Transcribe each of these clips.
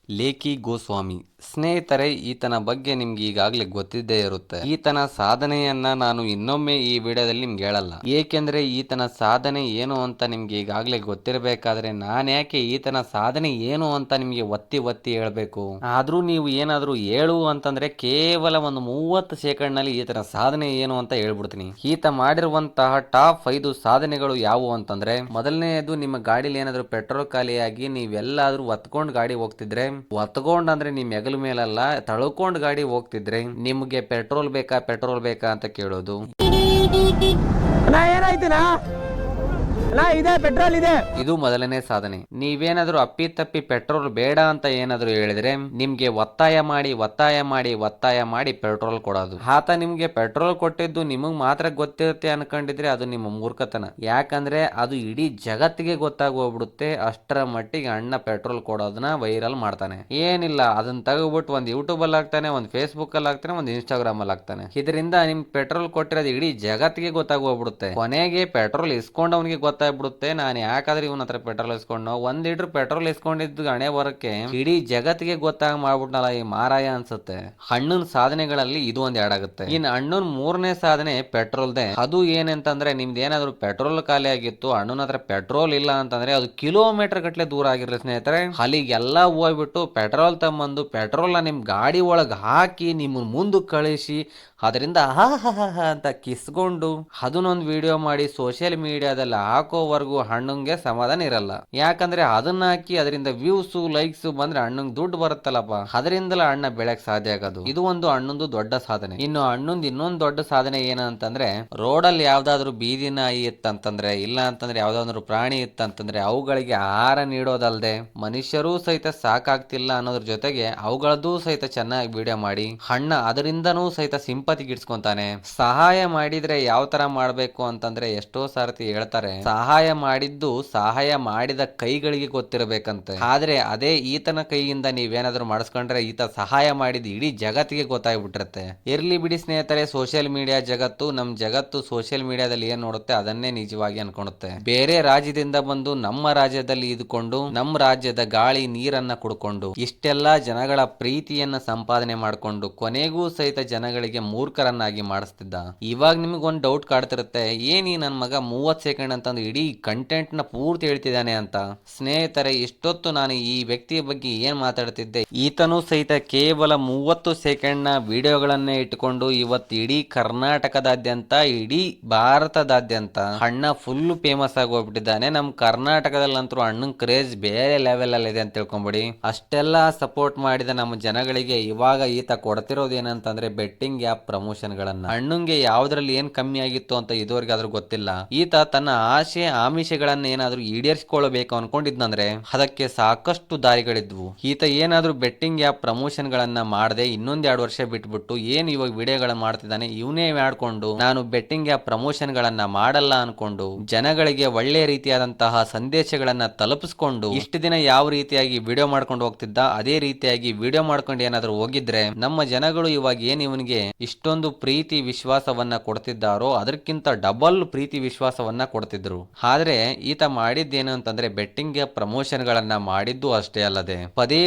ಲೇಖಿ ಗೋಸ್ವಾಮಿ. ಸ್ನೇಹಿತರೆ, ಈತನ ಬಗ್ಗೆ ನಿಮ್ಗೆ ಈಗಾಗಲೇ ಗೊತ್ತಿದ್ದೇ ಇರುತ್ತೆ. ಈತನ ಸಾಧನೆಯನ್ನ ನಾನು ಇನ್ನೊಮ್ಮೆ ಈ ವಿಡಿಯೋದಲ್ಲಿ ನಿಮ್ಗೆ ಹೇಳಲ್ಲ, ಏಕೆಂದ್ರೆ ಈತನ ಸಾಧನೆ ಏನು ಅಂತ ನಿಮ್ಗೆ ಈಗಾಗಲೇ ಗೊತ್ತಿರಬೇಕಾದ್ರೆ ನಾನು ಯಾಕೆ ಈತನ ಸಾಧನೆ ಏನು ಅಂತ ನಿಮ್ಗೆ ಒತ್ತಿ ಒತ್ತಿ ಹೇಳ್ಬೇಕು. ಆದ್ರೂ ನೀವು ಏನಾದ್ರೂ ಹೇಳು ಅಂತಂದ್ರೆ ಕೇವಲ ಒಂದು 30 ಸೆಕೆಂಡ್ ನಲ್ಲಿ ಈತನ ಸಾಧನೆ ಏನು ಅಂತ ಹೇಳ್ಬಿಡ್ತೀನಿ. ಈತ ಮಾಡಿರುವಂತಹ ಟಾಪ್ 5 ಸಾಧನೆಗಳು ಯಾವುವು ಅಂತಂದ್ರೆ, ಮೊದಲನೆಯದು, ನಿಮ್ಮ ಗಾಡಿಲಿ ಏನಾದ್ರೂ ಪೆಟ್ರೋಲ್ ಖಾಲಿಯಾಗಿ ನೀವೆಲ್ಲಾದ್ರೂ ಒತ್ಕೊಂಡು ಗಾಡಿ ಹೋಗ್ತಿದ್ರೆ, ಒತ್ಕೊಂಡ್ ಅಂದ್ರೆ ನಿಮ್ ಹೆಗಲ ಮೇಲಲ್ಲ ತಳ್ಕೊಂಡ್ ಗಾಡಿ ಹೋಗ್ತಿದ್ರೆ ನಿಮ್ಗೆ ಪೆಟ್ರೋಲ್ ಬೇಕಾ ಅಂತ ಕೇಳೋದು. ಪೆಟ್ರೋಲ್ ಇದೆ, ಇದು ಮೊದಲನೇ ಸಾಧನೆ. ನೀವೇನಾದ್ರೂ ಅಪ್ಪಿತಪ್ಪಿ ಪೆಟ್ರೋಲ್ ಬೇಡ ಅಂತ ಏನಾದ್ರೂ ಹೇಳಿದ್ರೆ ನಿಮ್ಗೆ ಒತ್ತಾಯ ಮಾಡಿ ಪೆಟ್ರೋಲ್ ಕೊಡೋದು. ಆತ ನಿಮ್ಗೆ ಪೆಟ್ರೋಲ್ ಕೊಟ್ಟಿದ್ದು ನಿಮಗ್ ಮಾತ್ರ ಗೊತ್ತಿರುತ್ತೆ ಅನ್ಕೊಂಡಿದ್ರೆ ಅದು ನಿಮ್ಮ ಮೂರ್ಖತನ. ಯಾಕಂದ್ರೆ ಅದು ಇಡೀ ಜಗತ್ತಿಗೆ ಗೊತ್ತಾಗೋಗ್ಬಿಡುತ್ತೆ. ಅಷ್ಟರ ಮಟ್ಟಿಗೆ ಅಣ್ಣ ಪೆಟ್ರೋಲ್ ಕೊಡೋದನ್ನ ವೈರಲ್ ಮಾಡ್ತಾನೆ. ಏನಿಲ್ಲ, ಅದನ್ನ ತಗೋಬಿಟ್ಟು ಒಂದ್ ಯೂಟ್ಯೂಬ್ ಅಲ್ಲಿ ಹಾಕ್ತಾನೆ, ಒಂದ್ ಫೇಸ್ಬುಕ್ ಅಲ್ಲಿ ಹಾಕ್ತಾನೆ, ಒಂದ್ ಇನ್ಸ್ಟಾಗ್ರಾಮ್ ಅಲ್ಲಿ ಹಾಕ್ತಾನೆ. ಇದರಿಂದ ನಿಮ್ ಪೆಟ್ರೋಲ್ ಕೊಟ್ಟಿರೋದು ಇಡೀ ಜಗತ್ತಿಗೆ ಗೊತ್ತಾಗೋಗ್ಬಿಡುತ್ತೆ. ಕೊನೆಗೆ ಪೆಟ್ರೋಲ್ ಇಸ್ಕೊಂಡವನಿಗೆ ಗೊತ್ತಾಗ್ಬಿಡುತ್ತೆ, ನಾನು ಯಾಕಾದ್ರೆ ಇವನ ಹತ್ರ ಪೆಟ್ರೋಲ್ ಇಸ್ಕೊಂಡು 1 ಲೀಟರ್ ಪೆಟ್ರೋಲ್ ಇಸ್ಕೊಂಡಿದ್ದು ಹಣೆ ಬರಕ್ಕೆ ಇಡೀ ಜಗತ್ತಿಗೆ ಗೊತ್ತಾಗ ಮಾಡ್ಬಿಟ್ನಲ್ಲ ಈ ಮಾರಾಯ ಅನ್ಸುತ್ತೆ. ಅಣ್ಣನ ಸಾಧನೆಗಳಲ್ಲಿ ಇದು ಒಂದ್ ಆಗುತ್ತೆ. ಇನ್ನು ಅಣ್ಣನ 3ನೇ ಸಾಧನೆ ಪೆಟ್ರೋಲ್ದೆ. ಅದು ಏನಂತಂದ್ರೆ, ನಿಮ್ದು ಏನಾದ್ರು ಪೆಟ್ರೋಲ್ ಖಾಲಿ ಆಗಿತ್ತು, ಅಣ್ಣನ ಹತ್ರ ಪೆಟ್ರೋಲ್ ಇಲ್ಲ ಅಂತಂದ್ರೆ ಅದು ಕಿಲೋಮೀಟರ್ ಗಟ್ಲೆ ದೂರ ಆಗಿರ್ಲಿ ಸ್ನೇಹಿತರೆ, ಅಲ್ಲಿಗೆಲ್ಲ ಹೋಗ್ಬಿಟ್ಟು ಪೆಟ್ರೋಲ್ ತಮ್ಮಂದು ಪೆಟ್ರೋಲ್ ನಿಮ್ ಗಾಡಿ ಒಳಗ್ ಹಾಕಿ ನಿಮ್ಮ ಮುಂದಕ್ಕೆ ಕಳಿಸಿ ಅದರಿಂದ ಅಂತ ಕಿಸ್ಕೊಂಡು ಅದನ್ನೊಂದು ವಿಡಿಯೋ ಮಾಡಿ ಸೋಷಿಯಲ್ ಮೀಡಿಯಾದಲ್ಲಿ ಹಾಕೋವರೆಗೂ ಅಣ್ಣಂಗೆ ಸಮಾಧಾನ ಇರಲ್ಲ. ಯಾಕಂದ್ರೆ ಅದನ್ನ ಹಾಕಿ ಅದರಿಂದ ವ್ಯೂಸ್ ಲೈಕ್ಸ್ ಬಂದ್ರೆ ಅಣ್ಣಂಗ್ ದುಡ್ಡು ಬರುತ್ತಲ್ಲಪ್ಪ, ಅದರಿಂದಲೇ ಅಣ್ಣ ಬೆಳಕ್ ಸಾಧ್ಯ ಆಗೋದು. ಇದು ಒಂದು ಅಣ್ಣಂದು ದೊಡ್ಡ ಸಾಧನೆ. ಇನ್ನು ಅಣ್ಣಂದು ಇನ್ನೊಂದು ದೊಡ್ಡ ಸಾಧನೆ ಏನಂತಂದ್ರೆ, ರೋಡಲ್ಲಿ ಯಾವ್ದಾದ್ರು ಬೀದಿ ನಾಯಿ ಇತ್ತಂತಂದ್ರೆ, ಇಲ್ಲ ಅಂತಂದ್ರೆ ಯಾವ್ದಾದ್ರು ಪ್ರಾಣಿ ಇತ್ತಂತಂದ್ರೆ ಅವುಗಳಿಗೆ ಆಹಾರ ನೀಡೋದಲ್ದೆ ಮನುಷ್ಯರೂ ಸಹಿತ ಸಾಕಾಗ್ತಿಲ್ಲ ಅನ್ನೋದ್ರ ಜೊತೆಗೆ ಅವುಗಳದ್ದು ಸಹಿತ ಚೆನ್ನಾಗಿ ವಿಡಿಯೋ ಮಾಡಿ ಅಣ್ಣ ಅದರಿಂದನೂ ಸಹಿತ ಸಿಂಪತಿಗಿಡ್ಸ್ಕೊಂತಾನೆ. ಸಹಾಯ ಮಾಡಿದ್ರೆ ಯಾವ ತರ ಮಾಡ್ಬೇಕು ಅಂತಂದ್ರೆ, ಎಷ್ಟೋ ಸಾರ್ತಿ ಹೇಳ್ತಾರೆ ಸಹಾಯ ಮಾಡಿದ್ದು ಸಹಾಯ ಮಾಡಿದ ಕೈಗಳಿಗೆ ಗೊತ್ತಿರಬೇಕಂತೆ. ಆದ್ರೆ ಅದೇ ಈತನ ಕೈಯಿಂದ ನೀವೇನಾದ್ರೂ ಮಾಡಿಸ್ಕೊಂಡ್ರೆ ಈತ ಸಹಾಯ ಮಾಡಿದ್ದು ಇಡೀ ಜಗತ್ತಿಗೆ ಗೊತ್ತಾಗ್ಬಿಟ್ಟಿರುತ್ತೆ. ಇರ್ಲಿ ಬಿಡಿ ಸ್ನೇಹಿತರೆ, ಸೋಷಿಯಲ್ ಮೀಡಿಯಾ ಜಗತ್ತು, ನಮ್ ಜಗತ್ತು ಸೋಷಿಯಲ್ ಮೀಡಿಯಾದಲ್ಲಿ ಏನ್ ನೋಡುತ್ತೆ ಅದನ್ನೇ ನಿಜವಾಗಿ ಅನ್ಕೊಳುತ್ತೆ. ಬೇರೆ ರಾಜ್ಯದಿಂದ ಬಂದು ನಮ್ಮ ರಾಜ್ಯದಲ್ಲಿ ಇದ್ಕೊಂಡು ನಮ್ಮ ರಾಜ್ಯದ ಗಾಳಿ ನೀರನ್ನ ಕುಡ್ಕೊಂಡು ಇಷ್ಟೆಲ್ಲಾ ಜನಗಳ ಪ್ರೀತಿಯನ್ನ ಸಂಪಾದನೆ ಮಾಡ್ಕೊಂಡು ಕೊನೆಗೂ ಸಹಿತ ಜನಗಳಿಗೆ ಮೂರ್ಖರನ್ನಾಗಿ ಮಾಡಿಸ್ತಿದ್ದ. ಇವಾಗ ನಿಮಗೊಂದು ಡೌಟ್ ಕಾಡ್ತಿರುತ್ತೆ, ಏನಿ ನನ್ ಮಗ 30 ಸೆಕೆಂಡ್ ಅಂತಂದು ಇಡೀ ಕಂಟೆಂಟ್ ನ ಪೂರ್ತಿ ಹೇಳ್ತಿದ್ದಾನೆ ಅಂತ. ಸ್ನೇಹಿತರೆ, ಇಷ್ಟೊತ್ತು ನಾನು ಈ ವ್ಯಕ್ತಿಯ ಬಗ್ಗೆ ಏನ್ ಮಾತಾಡ್ತಿದ್ದೆ, ಈತನು ಸಹಿತ ಕೇವಲ 30 ಸೆಕೆಂಡ್ ನ ವಿಡಿಯೋಗಳನ್ನೇ ಇಟ್ಕೊಂಡು ಇವತ್ತು ಇಡೀ ಕರ್ನಾಟಕದಾದ್ಯಂತ, ಇಡೀ ಭಾರತದಾದ್ಯಂತ ಅಣ್ಣ ಫುಲ್ ಫೇಮಸ್ ಆಗಿ ಹೋಗ್ಬಿಟ್ಟಿದ್ದಾನೆ. ನಮ್ ಕರ್ನಾಟಕದಲ್ಲಂತೂ ಅಣ್ಣನ್ ಕ್ರೇಜ್ ಬೇರೆ ಲೆವೆಲ್ ಅಲ್ಲಿ ಇದೆ ಅಂತ ತಿಳ್ಕೊಂಬಿಡಿ. ಅಷ್ಟೆಲ್ಲ ಸಪೋರ್ಟ್ ಮಾಡಿದ ನಮ್ಮ ಜನಗಳಿಗೆ ಇವಾಗ ಈತ ಕೊಡ್ತಿರೋದು ಏನಂತಂದ್ರೆ ಬೆಟ್ಟಿಂಗ್ ಆ್ಯಪ್ ಪ್ರಮೋಷನ್ ಗಳನ್ನ. ಅಣ್ಣಂಗೆ ಯಾವ್ದ್ರಲ್ಲಿ ಏನ್ ಕಮ್ಮಿ ಆಗಿತ್ತು ಅಂತ ಇದುವರೆಗೆ ಆದ್ರೂ ಗೊತ್ತಿಲ್ಲ. ಈತ ತನ್ನ ಆಶೆ ಆಮಿಷಗಳನ್ನ ಏನಾದ್ರೂ ಈಡೇರಿಸಿಕೊಳ್ಳಬೇಕು ಅನ್ಕೊಂಡಿದ್ನಂದ್ರೆ ಅದಕ್ಕೆ ಸಾಕಷ್ಟು ದಾರಿಗಳಿದ್ವು. ಈತ ಏನಾದ್ರೂ ಬೆಟ್ಟಿಂಗ್ ಆ್ಯಪ್ ಪ್ರಮೋಷನ್ ಗಳನ್ನ ಮಾಡದೆ ಇನ್ನೊಂದ್ 2 ವರ್ಷ ಬಿಟ್ಬಿಟ್ಟು ಏನ್ ಇವಾಗ ವಿಡಿಯೋಗಳನ್ನ ಮಾಡ್ತಿದ್ದಾನೆ ಇವನೇ ಮಾಡ್ಕೊಂಡು ನಾನು ಬೆಟ್ಟಿಂಗ್ ಆ್ಯಪ್ ಪ್ರಮೋಷನ್ ಗಳನ್ನ ಮಾಡಲ್ಲ ಅನ್ಕೊಂಡು ಜನಗಳಿಗೆ ಒಳ್ಳೆ ರೀತಿಯಾದಂತಹ ಸಂದೇಶಗಳನ್ನ ತಲುಪಿಸ್ಕೊಂಡು ಇಷ್ಟು ದಿನ ಯಾವ ರೀತಿಯಾಗಿ ವಿಡಿಯೋ ಮಾಡ್ಕೊಂಡು ಹೋಗ್ತಿದ್ದ ಅದೇ ರೀತಿಯಾಗಿ ವಿಡಿಯೋ ಮಾಡ್ಕೊಂಡು ಏನಾದ್ರೂ ಹೋಗಿದ್ರೆ ನಮ್ಮ ಜನಗಳು ಇವಾಗ ಏನ್ ಇವನಿಗೆ ಇಷ್ಟೊಂದು ಪ್ರೀತಿ ವಿಶ್ವಾಸವನ್ನ ಕೊಡ್ತಿದ್ದಾರೋ ಅದಕ್ಕಿಂತ ಡಬಲ್ ಪ್ರೀತಿ ವಿಶ್ವಾಸವನ್ನ ಕೊಡ್ತಿದ್ರು. ಆದ್ರೆ ಈತ ಮಾಡಿದ್ದೇನು ಅಂತಂದ್ರೆ ಬೆಟ್ಟಿಂಗ್ ಪ್ರಮೋಷನ್ ಗಳನ್ನ ಮಾಡಿದ್ದು ಅಷ್ಟೇ ಅಲ್ಲದೆ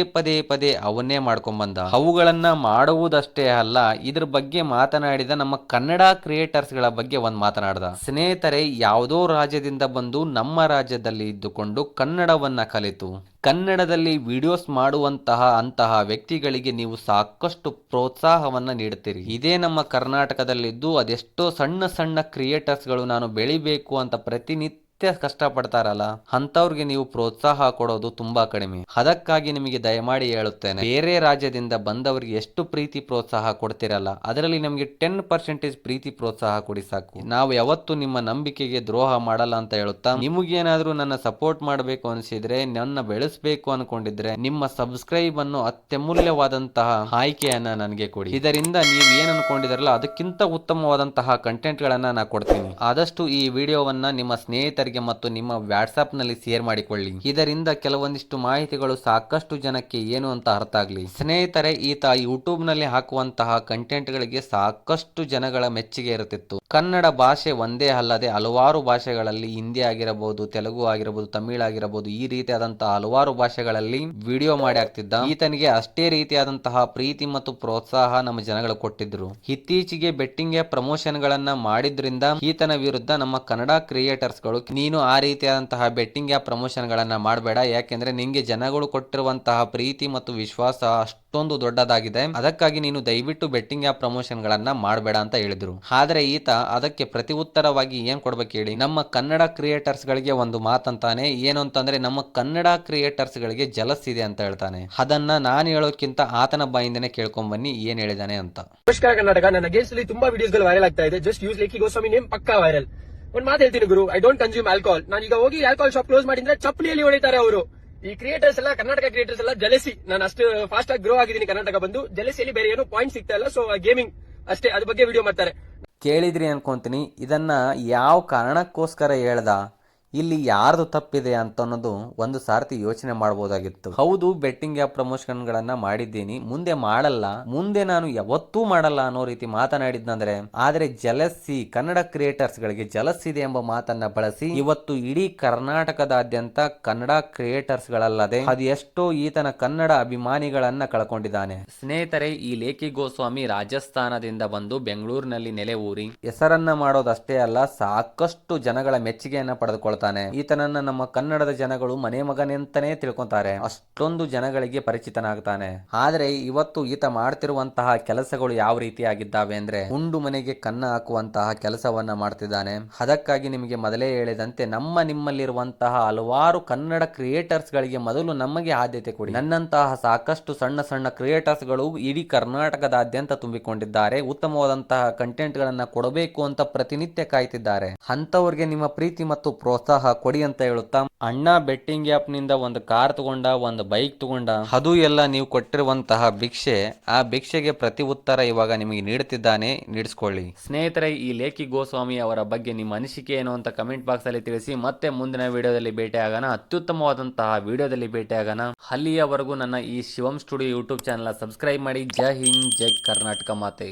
ಪದೇ ಅವನ್ನೇ ಮಾಡ್ಕೊಂಡ್ಬಂದ. ಅವುಗಳನ್ನ ಮಾಡುವುದಷ್ಟೇ ಅಲ್ಲ, ಇದ್ರ ಬಗ್ಗೆ ಮಾತನಾಡಿದ ನಮ್ಮ ಕನ್ನಡ ಕ್ರಿಯೇಟರ್ಸ್ ಗಳ ಬಗ್ಗೆ ಒಂದ್ ಮಾತನಾಡ್ದ. ಸ್ನೇಹಿತರೆ, ಯಾವುದೋ ರಾಜ್ಯದಿಂದ ಬಂದು ನಮ್ಮ ರಾಜ್ಯದಲ್ಲಿ ಇದ್ದುಕೊಂಡು ಕನ್ನಡವನ್ನ ಕಲಿತು ಕನ್ನಡದಲ್ಲಿ ವಿಡಿಯೋಸ್ ಮಾಡುವಂತಹ ವ್ಯಕ್ತಿಗಳಿಗೆ ನೀವು ಸಾಕಷ್ಟು ಪ್ರೋತ್ಸಾಹವನ್ನ ನೀಡುತ್ತೀರಿ. ಇದೇ ನಮ್ಮ ಕರ್ನಾಟಕದಲ್ಲಿದ್ದು ಅದೆಷ್ಟೋ ಸಣ್ಣ ಕ್ರಿಯೇಟರ್ಸ್ ಗಳು ನಾನು ಬೆಳಿಬೇಕು ಅಂತ ಪ್ರತಿನಿತ್ಯ ಕಷ್ಟಪಡ್ತಾರಲ್ಲ, ಅಂತವ್ರಿಗೆ ನೀವು ಪ್ರೋತ್ಸಾಹ ಕೊಡೋದು ತುಂಬಾ ಕಡಿಮೆ. ಅದಕ್ಕಾಗಿ ನಿಮಗೆ ದಯಮಾಡಿ ಹೇಳುತ್ತೇನೆ, ಬೇರೆ ರಾಜ್ಯದಿಂದ ಬಂದವರಿಗೆ ಎಷ್ಟು ಪ್ರೀತಿ ಪ್ರೋತ್ಸಾಹ ಕೊಡ್ತಿರಲ್ಲ ಅದರಲ್ಲಿ ನಮಗೆ 10% ಪ್ರೀತಿ ಪ್ರೋತ್ಸಾಹ ಕೊಡಿ ಸಾಕು. ನಾವು ಯಾವತ್ತು ನಿಮ್ಮ ನಂಬಿಕೆಗೆ ದ್ರೋಹ ಮಾಡಲ್ಲ ಅಂತ ಹೇಳುತ್ತಾ, ನಿಮಗೇನಾದ್ರೂ ನನ್ನ ಸಪೋರ್ಟ್ ಮಾಡಬೇಕು ಅನಿಸಿದ್ರೆ, ನನ್ನ ಬೆಳೆಸಬೇಕು ಅನ್ಕೊಂಡಿದ್ರೆ ನಿಮ್ಮ ಸಬ್ಸ್ಕ್ರೈಬ್ ಅನ್ನು ಅತ್ಯಮೂಲ್ಯವಾದಂತಹ ಆಯ್ಕೆಯನ್ನ ನನಗೆ ಕೊಡಿ. ಇದರಿಂದ ನೀವು ಏನ್ ಅನ್ಕೊಂಡಿದಾರಲ್ಲ ಅದಕ್ಕಿಂತ ಉತ್ತಮವಾದಂತಹ ಕಂಟೆಂಟ್ ಗಳನ್ನ ನಾ ಕೊಡ್ತೀನಿ. ಆದಷ್ಟು ಈ ವಿಡಿಯೋವನ್ನ ನಿಮ್ಮ ಸ್ನೇಹಿತರಿಗೆ ಸ್ನೇಹಿತರಿಗೆ ಮತ್ತು ನಿಮ್ಮ ವಾಟ್ಸ್ಆಪ್ ನಲ್ಲಿ ಶೇರ್ ಮಾಡಿಕೊಳ್ಳಿ. ಇದರಿಂದ ಕೆಲವೊಂದಿಷ್ಟು ಮಾಹಿತಿಗಳು ಸಾಕಷ್ಟು ಜನಕ್ಕೆ ಏನು ಅಂತ ಅರ್ಥ ಆಗ್ಲಿ. ಸ್ನೇಹಿತರೆ, ಈತ ಯೂಟ್ಯೂಬ್ ನಲ್ಲಿ ಹಾಕುವಂತಹ ಕಂಟೆಂಟ್ ಗಳಿಗೆ ಸಾಕಷ್ಟು ಜನಗಳ ಮೆಚ್ಚುಗೆ ಇರುತ್ತಿತ್ತು. ಕನ್ನಡ ಭಾಷೆ ಒಂದೇ ಅಲ್ಲದೆ ಹಲವಾರು ಭಾಷೆಗಳಲ್ಲಿ, ಹಿಂದಿ ಆಗಿರಬಹುದು, ತೆಲುಗು ಆಗಿರಬಹುದು, ತಮಿಳ್ ಆಗಿರಬಹುದು, ಈ ರೀತಿಯಾದಂತಹ ಹಲವಾರು ಭಾಷೆಗಳಲ್ಲಿ ವಿಡಿಯೋ ಮಾಡಿ ಹಾಕ್ತಿದ್ದ. ಈತನಿಗೆ ಅಷ್ಟೇ ರೀತಿಯಾದಂತಹ ಪ್ರೀತಿ ಮತ್ತು ಪ್ರೋತ್ಸಾಹ ನಮ್ಮ ಜನಗಳು ಕೊಟ್ಟಿದ್ರು. ಇತ್ತೀಚೆಗೆ ಬೆಟ್ಟಿಂಗ್ ಪ್ರಮೋಷನ್ ಗಳನ್ನ ಮಾಡಿದ್ರಿಂದ ಈತನ ವಿರುದ್ಧ ನಮ್ಮ ಕನ್ನಡ ಕ್ರಿಯೇಟರ್ಸ್ ಗಳು, ನೀನು ಆ ರೀತಿಯಾದಂತಹ ಬೆಟ್ಟಿಂಗ್ ಪ್ರಮೋಷನ್ ಗಳನ್ನ ಮಾಡಬೇಡ, ಯಾಕೆಂದ್ರೆ ನಿಂಗೆ ಜನಗಳು ಕೊಟ್ಟಿರುವಂತಹ ಪ್ರೀತಿ ಮತ್ತು ವಿಶ್ವಾಸ ಅಷ್ಟೊಂದು ದೊಡ್ಡದಾಗಿದೆ, ಅದಕ್ಕಾಗಿ ನೀನು ದಯವಿಟ್ಟು ಬೆಟ್ಟಿಂಗ್ ಪ್ರಮೋಷನ್ ಗಳನ್ನ ಮಾಡಬೇಡ ಅಂತ ಹೇಳಿದ್ರು. ಆದ್ರೆ ಈತ ಅದಕ್ಕೆ ಪ್ರತಿ ಉತ್ತರವಾಗಿ ಏನ್ ಕೊಡ್ಬೇಕು ಹೇಳಿ, ನಮ್ಮ ಕನ್ನಡ ಕ್ರಿಯೇಟರ್ಸ್ ಗಳಿಗೆ ಒಂದು ಮಾತಂತಾನೆ. ಏನು ಅಂತಂದ್ರೆ, ನಮ್ಮ ಕನ್ನಡ ಕ್ರಿಯೇಟರ್ಸ್ ಗಳಿಗೆ ಜಲಸ್ ಇದೆ ಅಂತ ಹೇಳ್ತಾನೆ. ಅದನ್ನ ನಾನು ಹೇಳೋಕ್ಕಿಂತ ಆತನ ಬಾಯಿಂದನೇ ಕೇಳ್ಕೊಂಡ್ ಬನ್ನಿ ಏನ್ ಹೇಳಿದಾನೆ ಅಂತ. ನಮಸ್ಕಾರ ಕರ್ನಾಟಕ, ನನ್ನ ಅಗೇನ್ಸ್ಟ್ ಅಲ್ಲಿ ತುಂಬಾ ವಿಡಿಯೋಸ್ ಗಳು ವೈರಲ್ ಆಗ್ತಾ ಇದೆ. Just use Lekhi Goswami name ಪಕ್ಕಾ ವೈರಲ್. ಒಂದ್ ಮಾತು ಹೇಳ್ತೀನಿ ಗುರು, ಐ ಡೋಂಟ್ ಕನ್ಸ್ಯೂಮ್ ಆಲ್ಕೋಹಾಲ್. ನಾನು ಈಗ ಹೋಗಿ ಆಲ್ಕೋಹಾಲ್ ಶಾಪ್ ಕ್ಲೋಸ್ ಮಾಡಿದ್ರೆ ಚಪ್ಪಲಿಯಲ್ಲಿ ಹೊಡಿತಾರೆ ಅವರು. ಈ ಕ್ರಿಯೇಟರ್ಸ್ ಎಲ್ಲ, ಕರ್ನಾಟಕ ಕ್ರಿಯೇಟರ್ಸ್ ಎಲ್ಲ ಜಲಸಿ. ನಾನು ಅಷ್ಟು ಫಾಸ್ಟ್ ಆಗಿ ಗ್ರೋ ಆಗಿದ್ದೀನಿ ಕರ್ನಾಟಕ ಬಂದು. ಜಲಸಿಯಲ್ಲಿ ಬೇರೆ ಏನೋ ಪಾಯಿಂಟ್ ಸಿಗ್ತಾ ಇಲ್ಲ. ಸೊ ಗೇಮಿಂಗ್ ಅಷ್ಟೇ, ಅದ್ರ ಬಗ್ಗೆ ವಿಡಿಯೋ ಮಾಡ್ತಾರೆ. ಕೇಳಿದ್ರಿ ಅನ್ಕೊಂತೀನಿ. ಇದನ್ನ ಯಾವ ಕಾರಣಕ್ಕೋಸ್ಕರ ಹೇಳ್ದ, ಇಲ್ಲಿ ಯಾರ್ದು ತಪ್ಪಿದೆ ಅಂತ ಅನ್ನೋದು ಒಂದು ಸಾರ್ತಿ ಯೋಚನೆ ಮಾಡಬಹುದಾಗಿತ್ತು. ಹೌದು, ಬೆಟ್ಟಿಂಗ್ ಪ್ರಮೋಷನ್ ಗಳನ್ನ ಮಾಡಿದ್ದೀನಿ, ಮುಂದೆ ಮಾಡಲ್ಲ, ಮುಂದೆ ನಾನು ಯಾವತ್ತೂ ಮಾಡಲ್ಲ ಅನ್ನೋ ರೀತಿ ಮಾತನಾಡಿದ್ನಂದ್ರೆ, ಆದ್ರೆ ಜಲಸಿ, ಕನ್ನಡ ಕ್ರಿಯೇಟರ್ಸ್ ಗಳಿಗೆ ಜಲಸ್ ಇದೆ ಎಂಬ ಮಾತನ್ನ ಬಳಸಿ ಇವತ್ತು ಇಡೀ ಕರ್ನಾಟಕದಾದ್ಯಂತ ಕನ್ನಡ ಕ್ರಿಯೇಟರ್ಸ್ ಗಳಲ್ಲದೆ ಅದು ಎಷ್ಟೋ ಈತನ ಕನ್ನಡ ಅಭಿಮಾನಿಗಳನ್ನ ಕಳ್ಕೊಂಡಿದ್ದಾನೆ. ಸ್ನೇಹಿತರೆ, ಈ ಲೇಖಿ ಗೋಸ್ವಾಮಿ ರಾಜಸ್ಥಾನದಿಂದ ಬಂದು ಬೆಂಗಳೂರಿನಲ್ಲಿ ನೆಲೆ ಊರಿ ಹೆಸರನ್ನ ಮಾಡೋದಷ್ಟೇ ಅಲ್ಲ, ಸಾಕಷ್ಟು ಜನಗಳ ಮೆಚ್ಚುಗೆಯನ್ನ ಪಡೆದುಕೊಳ್ತಾನೆ. ಈತನನ್ನ ನಮ್ಮ ಕನ್ನಡದ ಜನಗಳು ಮನೆ ಮಗನೆಂತಾನೆ ತಿಳ್ಕೊಂತಾರೆ, ಅಷ್ಟೊಂದು ಜನಗಳಿಗೆ ಪರಿಚಿತನಾಗ್ತಾನೆ. ಆದ್ರೆ ಇವತ್ತು ಈತ ಮಾಡ್ತಿರುವಂತಹ ಕೆಲಸಗಳು ಯಾವ ರೀತಿಯಾಗಿದ್ದಾವೆ ಅಂದ್ರೆ, ಉಂಡು ಮನೆಗೆ ಕನ್ನ ಹಾಕುವಂತಹ ಕೆಲಸವನ್ನ ಮಾಡ್ತಿದ್ದಾನೆ. ಅದಕ್ಕಾಗಿ ನಿಮಗೆ ಮೊದಲೇ ಹೇಳಿದಂತೆ, ನಿಮ್ಮಲ್ಲಿರುವಂತಹ ಹಲವಾರು ಕನ್ನಡ ಕ್ರಿಯೇಟರ್ಸ್ ಗಳಿಗೆ ಮೊದಲು ನಮಗೆ ಆದ್ಯತೆ ಕೊಡಿ. ನನ್ನಂತಹ ಸಾಕಷ್ಟು ಸಣ್ಣ ಸಣ್ಣ ಕ್ರಿಯೇಟರ್ಸ್ ಗಳು ಇಡೀ ಕರ್ನಾಟಕದಾದ್ಯಂತ ತುಂಬಿಕೊಂಡಿದ್ದಾರೆ. ಉತ್ತಮವಾದಂತಹ ಕಂಟೆಂಟ್ ಗಳನ್ನ ಕೊಡಬೇಕು ಅಂತ ಪ್ರತಿನಿತ್ಯ ಕಾಯ್ತಿದ್ದಾರೆ. ಅಂತವರಿಗೆ ನಿಮ್ಮ ಪ್ರೀತಿ ಮತ್ತು ಪ್ರೋತ್ಸಾಹ ಕೊಡಿ ಅಂತ ಹೇಳುತ್ತಾ, ಅಣ್ಣ ಬೆಟ್ಟಿಂಗ್ ಆಪ್ ನಿಂದ ಒಂದು ಕಾರ್ ತಗೊಂಡ, ಒಂದು ಬೈಕ್ ತಗೊಂಡ, ಅದು ಎಲ್ಲ ನೀವು ಕೊಟ್ಟಿರುವಂತಹ ಭಿಕ್ಷೆ. ಆ ಭಿಕ್ಷೆಗೆ ಪ್ರತಿ ಉತ್ತರ ಇವಾಗ ನಿಮಗೆ ನೀಡುತ್ತಿದ್ದಾನೆ, ನೀಡಿಸ್ಕೊಳ್ಳಿ. ಸ್ನೇಹಿತರೆ, ಈ ಲೇಖಿ ಗೋಸ್ವಾಮಿ ಅವರ ಬಗ್ಗೆ ನಿಮ್ಮ ಅನಿಸಿಕೆ ಏನು ಅಂತ ಕಮೆಂಟ್ ಬಾಕ್ಸ್ ಅಲ್ಲಿ ತಿಳಿಸಿ. ಮತ್ತೆ ಮುಂದಿನ ವಿಡಿಯೋದಲ್ಲಿ ಭೇಟಿಯಾಗೋಣ, ಅತ್ಯುತ್ತಮವಾದಂತಹ ವಿಡಿಯೋದಲ್ಲಿ ಭೇಟಿಯಾಗೋಣ. ಅಲ್ಲಿಯವರೆಗೂ ನನ್ನ ಈ ಶಿವಂ ಸ್ಟುಡಿಯೋ ಯೂಟ್ಯೂಬ್ ಚಾನಲ್ ಸಬ್ಸ್ಕ್ರೈಬ್ ಮಾಡಿ. ಜೈ ಹಿಂದ್, ಜೈ ಕರ್ನಾಟಕ ಮಾತೆ.